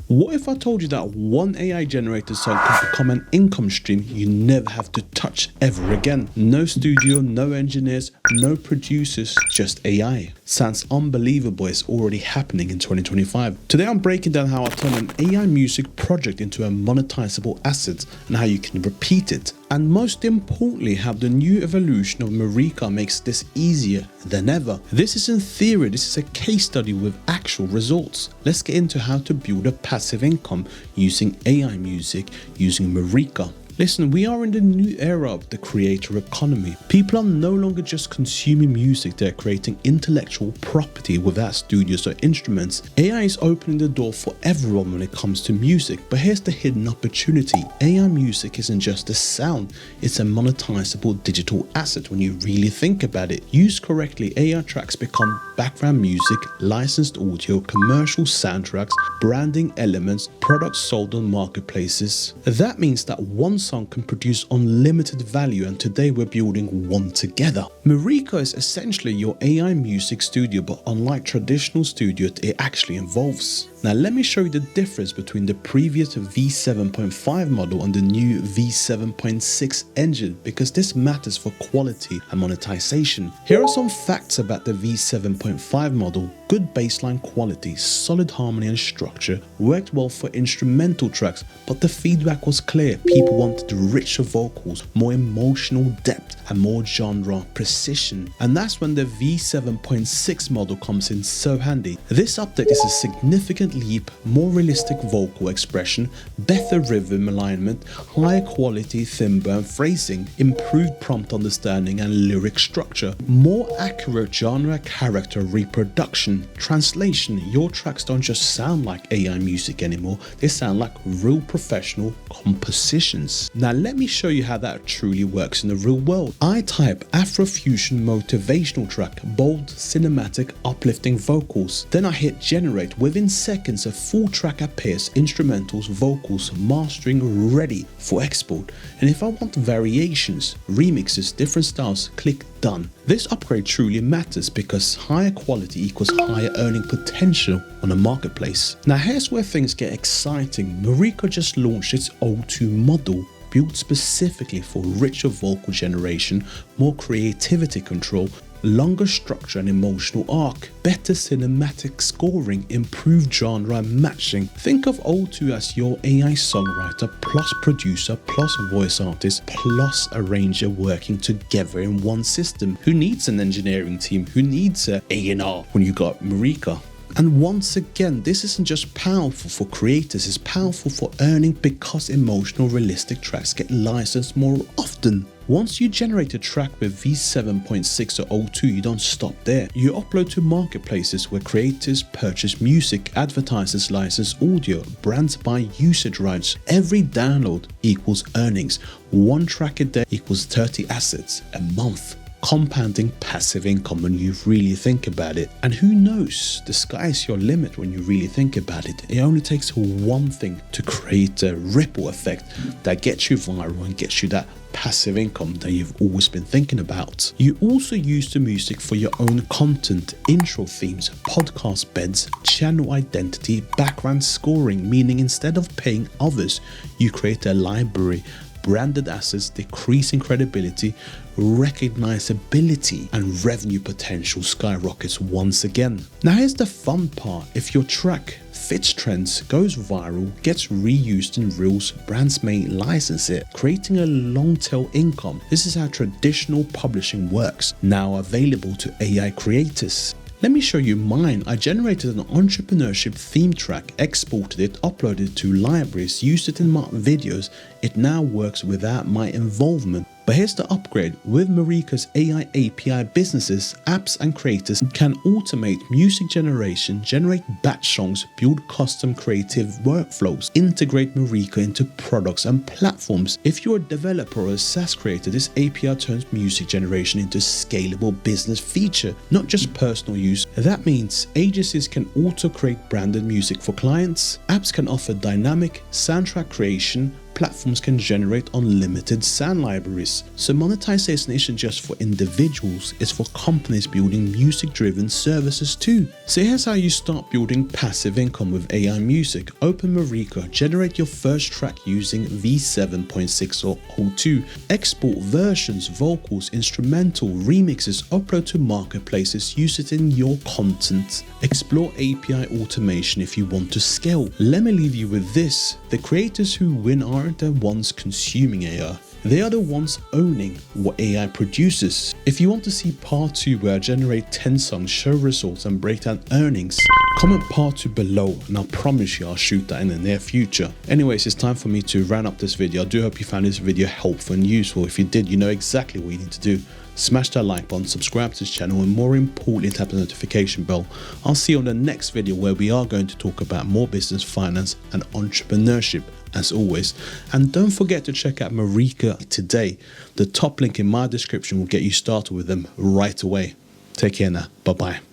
What if I told you that one AI generated song could become an income stream you never have to touch ever again? No studio, no engineers, no producers, just AI. Sounds unbelievable, it's already happening in 2025. Today I'm breaking down how I turn an AI music project into a monetizable asset and how you can repeat it. And most importantly, how the new evolution of Mureka makes this easier than ever. This isn't theory, this is a case study with actual results. Let's get into how to build a passive income using AI music using Mureka. Listen, we are in the new era of the creator economy. People are no longer just consuming music, they're creating intellectual property without studios or instruments. AI is opening the door for everyone when it comes to music, but here's the hidden opportunity. AI music isn't just a sound, it's a monetizable digital asset when you really think about it. Used correctly, AI tracks become background music, licensed audio, commercial soundtracks, branding elements, products sold on marketplaces. That means that one song can produce unlimited value, and today we're building one together. Mureka is essentially your AI music studio, but unlike traditional studios, it actually involves. Now let me show you the difference between the previous V7.5 model and the new V7.6 engine, because this matters for quality and monetization. Here are some facts about the V7.5 model. Good baseline quality, solid harmony and structure, worked well for instrumental tracks, but the feedback was clear. People wanted richer vocals, more emotional depth and more genre precision. And that's when the V7.6 model comes in so handy. This update is a significant leap, more realistic vocal expression, better rhythm alignment, higher quality timbre and phrasing, improved prompt understanding and lyric structure, more accurate genre character reproduction. Translation, your tracks don't just sound like AI music anymore, they sound like real professional compositions. Now let me show you how that truly works in the real world. I type Afrofusion motivational track, bold, cinematic, uplifting vocals. Then I hit generate. Within seconds a full track appears, instrumentals, vocals, mastering ready for export. And if I want variations, remixes, different styles, click done. This upgrade truly matters because higher quality equals higher earning potential on a marketplace. Now here's where things get exciting. Mureka just launched its O2 model, built specifically for richer vocal generation, more creativity control, longer structure and emotional arc, better cinematic scoring, improved genre matching. Think of O2 as your AI songwriter plus producer plus voice artist plus arranger working together in one system. Who needs an engineering team? Who needs a A&R when you got Mureka? And once again, this isn't just powerful for creators, it's powerful for earning because emotional realistic tracks get licensed more often. Once you generate a track with V7.6 or O2, you don't stop there. You upload to marketplaces where creators purchase music, advertisers license audio, brands buy usage rights. Every download equals earnings. One track a day equals 30 assets a month. Compounding passive income when you really think about it. And who knows, the sky is your limit when you really think about it. It only takes one thing to create a ripple effect that gets you viral and gets you that passive income that you've always been thinking about. You also use the music for your own content, intro themes, podcast beds, channel identity, background scoring, meaning instead of paying others, you create a library, branded assets, decreasing credibility, recognizability, and revenue potential skyrockets once again. Now here's the fun part. If your track fits trends, goes viral, gets reused in reels, brands may license it, creating a long tail income. This is how traditional publishing works, now available to AI creators. Let me show you mine. I generated an entrepreneurship theme track, exported it, uploaded it to libraries, used it in my videos. It now works without my involvement. But here's the upgrade. With Mureka's AI API, businesses, apps and creators can automate music generation, generate batch songs, build custom creative workflows, integrate Mureka into products and platforms. If you're a developer or a SaaS creator, this API turns music generation into a scalable business feature, not just personal use. That means agencies can auto-create branded music for clients, apps can offer dynamic soundtrack creation, platforms can generate unlimited sound libraries. So monetization isn't just for individuals, it's for companies building music-driven services too. So here's how you start building passive income with AI music. Open Mureka, generate your first track using v7.6 or 02, export versions, vocals, instrumental, remixes, upload to marketplaces, use it in your content. Explore API automation if you want to scale. Let me leave you with this: the creators who win aren't the ones consuming AI. They are the ones owning what AI produces. If you want to see part 2 where I generate 10 songs, show results and break down earnings, comment part 2 below and I'll promise you I'll shoot that in the near future. Anyways, it's time for me to round up this video. I do hope you found this video helpful and useful. If you did, you know exactly what you need to do. Smash that like button, subscribe to this channel, and more importantly, tap the notification bell. I'll see you on the next video where we are going to talk about more business, finance and entrepreneurship as always. And don't forget to check out Mureka today. The top link in my description will get you started with them right away. Take care now. Bye bye.